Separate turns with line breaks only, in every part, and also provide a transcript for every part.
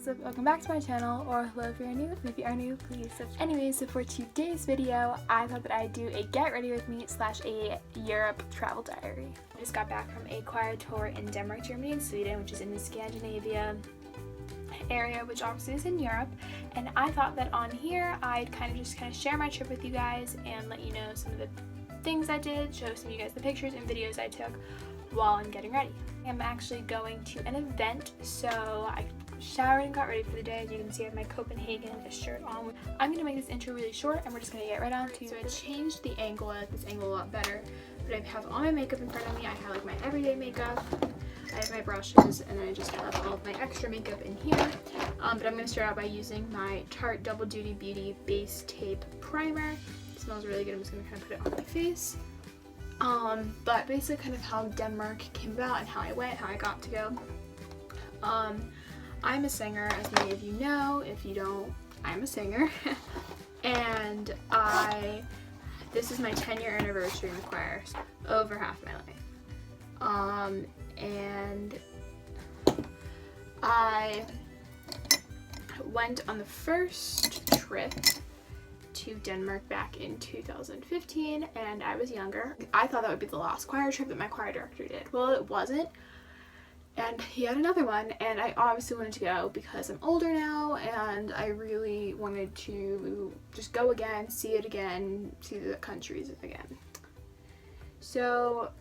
what's up? Welcome back to my channel, or hello if you're new, and if you are new, please subscribe. Anyways, so for today's video, I thought that I'd do a get ready with me / a Europe travel diary. I just got back from a choir tour in Denmark, Germany, and Sweden, which is in the Scandinavia area, which obviously is in Europe, and I thought that on here I'd kind of share my trip with you guys and let you know some of the things I did, show some of you guys the pictures and videos I took while I'm getting ready. I'm actually going to an event, so I showered and got ready for the day. As you can see, I have my Copenhagen shirt on. I'm going to make this intro really short and we're just going to get right on to it. So I changed the angle. I like this angle a lot better, but I have all my makeup in front of me. I have like my everyday makeup, I have my brushes, and then I just have all of my extra makeup in here. But I'm going to start out by using my Tarte Double Duty Beauty Base Tape Primer. It smells really good. I'm just going to kind of put it on my face. But basically kind of how Denmark came about and how I went, how I got to go. I'm a singer, as many of you know. If you don't, I'm a singer. And this is my 10-year anniversary in the choir, over half my life. And I went on the first trip to Denmark back in 2015, and I was younger. I thought that would be the last choir trip that my choir director did. Well, it wasn't, and he had another one, and I obviously wanted to go because I'm older now, and I really wanted to just go again, see the countries again. So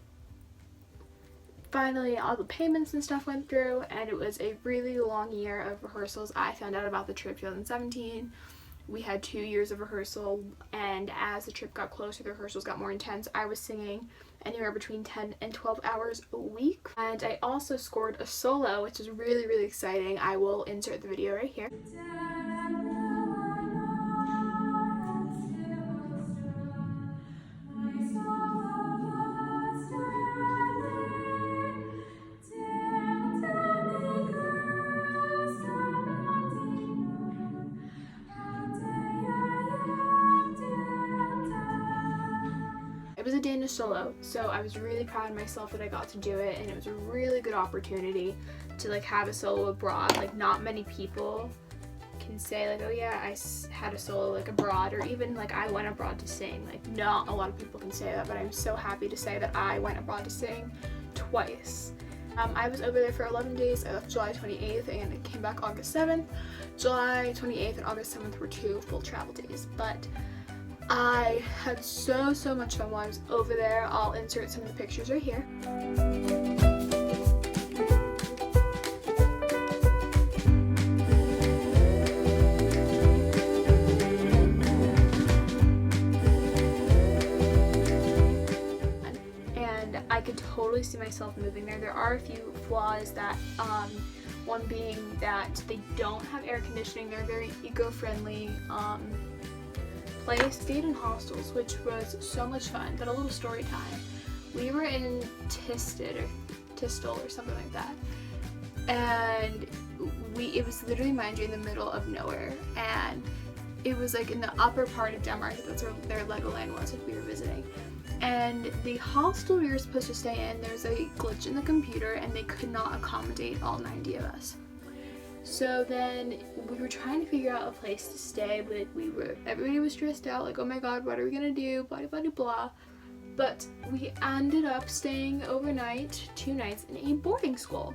finally all the payments and stuff went through, and it was a really long year of rehearsals. I found out about the trip 2017. We had 2 years of rehearsal, and as the trip got closer, the rehearsals got more intense. I was singing anywhere between 10 and 12 hours a week, and I also scored a solo, which is really, really exciting. I will insert the video right here. It was a Danish solo, so I was really proud of myself that I got to do it, and it was a really good opportunity to like have a solo abroad. Like, not many people can say like, oh yeah, I had a solo like abroad, or even like I went abroad to sing. Like, not a lot of people can say that, but I'm so happy to say that I went abroad to sing twice. I was over there for 11 days. I left July 28th and I came back August 7th. July 28th and August 7th were 2 full travel days, but I had so much fun while I was over there. I'll insert some of the pictures right here. And I could totally see myself moving there. There are a few flaws that, one being that they don't have air conditioning. They're very eco-friendly. Place stayed in hostels, which was so much fun. But a little story time. We were in Tisted or Tistel or something like that, and it was literally, mind you, in the middle of nowhere, and it was like in the upper part of Denmark. That's where their Legoland was, if we were visiting. And the hostel we were supposed to stay in, there's a glitch in the computer, and they could not accommodate all 90 of us. So then we were trying to figure out a place to stay, but everybody was stressed out, like, oh my god, what are we gonna do, blah blah blah blah. But we ended up staying overnight, 2 nights, in a boarding school.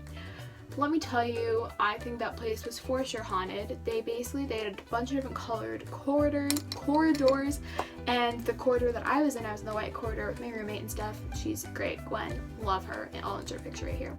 Let me tell you, I think that place was for sure haunted. They had a bunch of different colored corridors, and the corridor that I was in the white corridor with my roommate and stuff. She's great, Gwen, love her, and I'll insert a picture right here.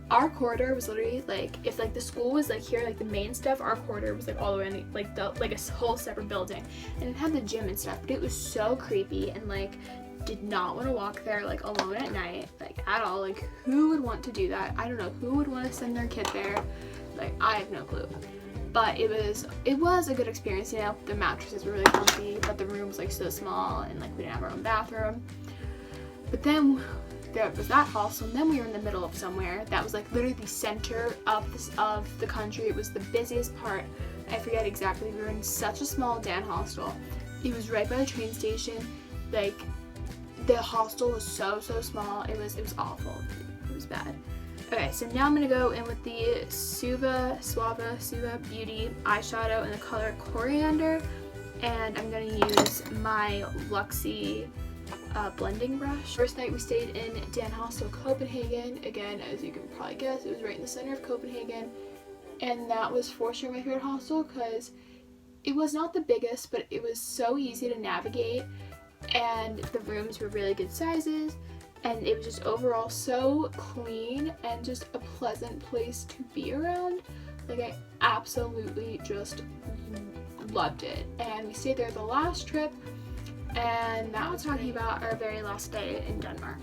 Our corridor was literally like, if like the school was like here, like the main stuff, our corridor was like all the way in like a whole separate building, and it had the gym and stuff, but it was so creepy, and like did not want to walk there like alone at night, like at all. Like, who would want to do that? I don't know who would want to send their kid there. Like, I have no clue. But it was a good experience, you know. The mattresses were really comfy, but the room was like so small, and like we didn't have our own bathroom. But then there was that hostel, and then we were in the middle of somewhere that was like literally the center of the country. It was the busiest part. I forget exactly. We were in such a small Dan hostel. It was right by the train station. Like, the hostel was so small. It was awful. It was bad. Okay, so now I'm going to go in with the Suva Beauty eyeshadow in the color Coriander, and I'm going to use my Luxie blending brush. First night we stayed in Dan Hostel, Copenhagen. Again, as you can probably guess, it was right in the center of Copenhagen, and that was for sure my favorite hostel because it was not the biggest, but it was so easy to navigate, and the rooms were really good sizes, and it was just overall so clean and just a pleasant place to be around. Like, I absolutely just loved it. And we stayed there the last trip, and now we're talking about our very last day in Denmark.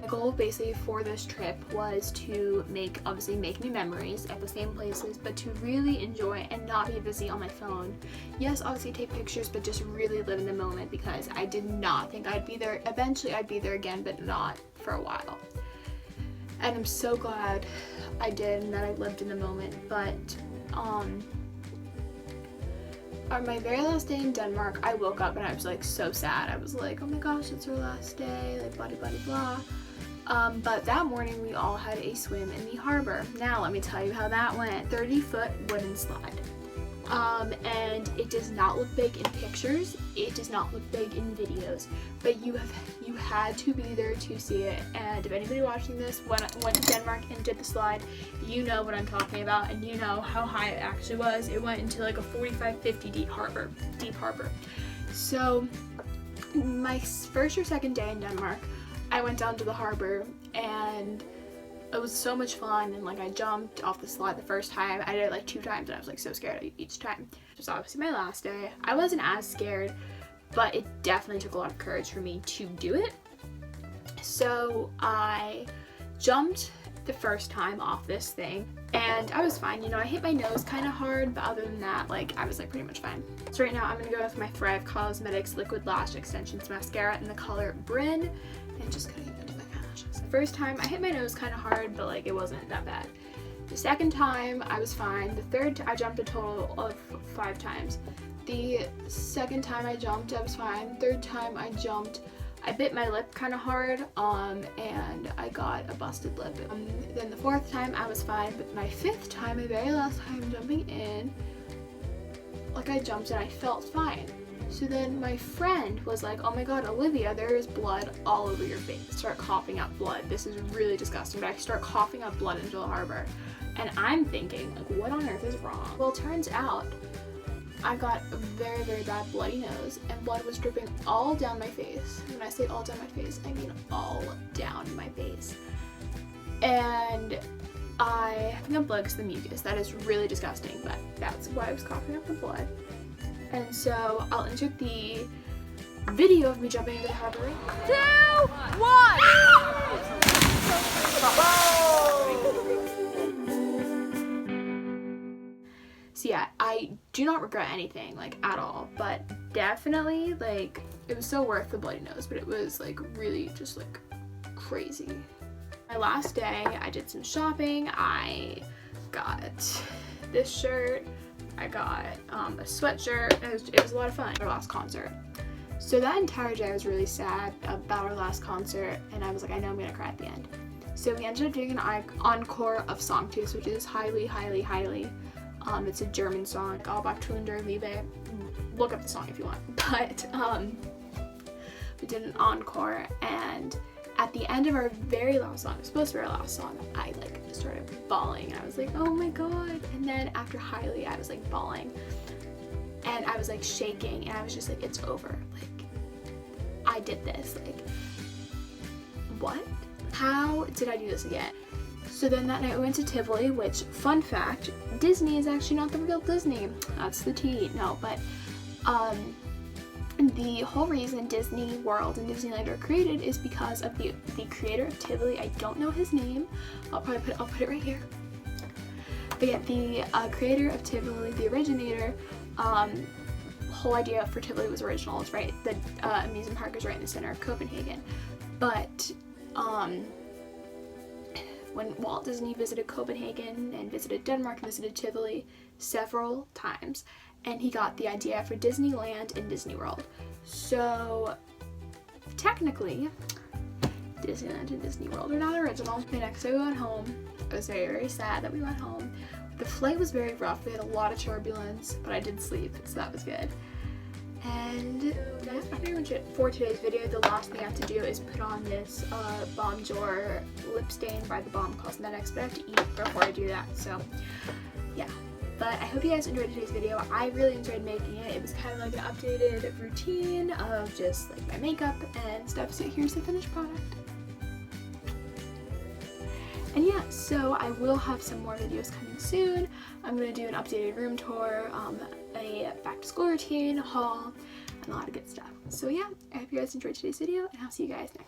My goal basically for this trip was to make new memories at the same places, but to really enjoy and not be busy on my phone. Yes, obviously take pictures, but just really live in the moment, because I did not think I'd be there. Eventually I'd be there again, but not for a while. And I'm so glad I did and that I lived in the moment. But on my very last day in Denmark, I woke up and I was like so sad. I was like, oh my gosh, it's our last day, like blah blah blah. But that morning we all had a swim in the harbor. Now let me tell you how that went. 30-foot wooden slide. And it does not look big in pictures. It does not look big in videos. But you had to be there to see it. And if anybody watching this went to Denmark and did the slide, you know what I'm talking about, and you know how high it actually was. It went into like a 45-50 deep harbor. So my first or second day in Denmark, I went down to the harbor, and it was so much fun. And like, I jumped off the slide the first time. I did it like 2 times, and I was like so scared each time. It was obviously my last day. I wasn't as scared, but it definitely took a lot of courage for me to do it. So I jumped the first time off this thing, and I was fine. You know, I hit my nose kind of hard, but other than that, like, I was like pretty much fine. So right now I'm gonna go with my Thrive Cosmetics Liquid Lash Extensions Mascara in the color Bryn, and just gonna get into my eyelashes. The first time I hit my nose kind of hard, but like, it wasn't that bad. The second time I was fine. The third I jumped a total of 5 times. The second time I jumped, I was fine. Third time I jumped, I bit my lip kind of hard, and I got a busted lip. Then the 4th time I was fine, but my 5th time, my very last time jumping in, like, I jumped and I felt fine. So then my friend was like, oh my god, Olivia, there is blood all over your face. Start coughing up blood. This is really disgusting, but I start coughing up blood into the harbor. And I'm thinking, like, what on earth is wrong? Well, it turns out I got a very, very bad bloody nose, and blood was dripping all down my face. When I say all down my face, I mean all down my face. And I think I'm blood because of the mucus. That is really disgusting, but that's why I was coughing up the blood. And so I'll insert the video of me jumping into the harbor. 2, 1! So yeah, I do not regret anything, like, at all, but definitely, like, it was so worth the bloody nose, but it was, like, really just, like, crazy. My last day, I did some shopping. I got this shirt. I got a sweatshirt. It was a lot of fun. Our last concert. So that entire day I was really sad about our last concert, and I was like, I know I'm gonna cry at the end. So we ended up doing an encore of Songtooth, which is highly, highly, highly. It's a German song, Allbach der Liebe. Look up the song if you want. But we did an encore, and at the end of our very last song, it was supposed to be our last song, I like started bawling. I was like, oh my god. And then after Highly, I was like bawling, and I was like shaking, and I was just like, it's over. Like, I did this. Like, what? How did I do this again? So then that night we went to Tivoli, which, fun fact, Disney is actually not the real Disney. That's the tea. No, but the whole reason Disney World and Disneyland are created is because of the creator of Tivoli. I don't know his name. I'll put it right here. But yeah, the creator of Tivoli, the originator, whole idea for Tivoli was original. It's right, the amusement park is right in the center of Copenhagen. But when Walt Disney visited Copenhagen and visited Denmark and visited Tivoli several times, and he got the idea for Disneyland and Disney World. So technically, Disneyland and Disney World are not original. The next day we went home. I was very, very sad that we went home. The flight was very rough. We had a lot of turbulence, but I did sleep, so that was good. And that's pretty much it for today's video. The last thing I have to do is put on this Bonjour lip stain by the Balm Cosmetics, but I have to eat before I do that, so yeah. But I hope you guys enjoyed today's video. I really enjoyed making it. It was kind of like an updated routine of just like my makeup and stuff, so here's the finished product. And yeah, so I will have some more videos coming soon. I'm going to do an updated room tour, a back to school routine, haul, and a lot of good stuff. So yeah, I hope you guys enjoyed today's video, and I'll see you guys next time.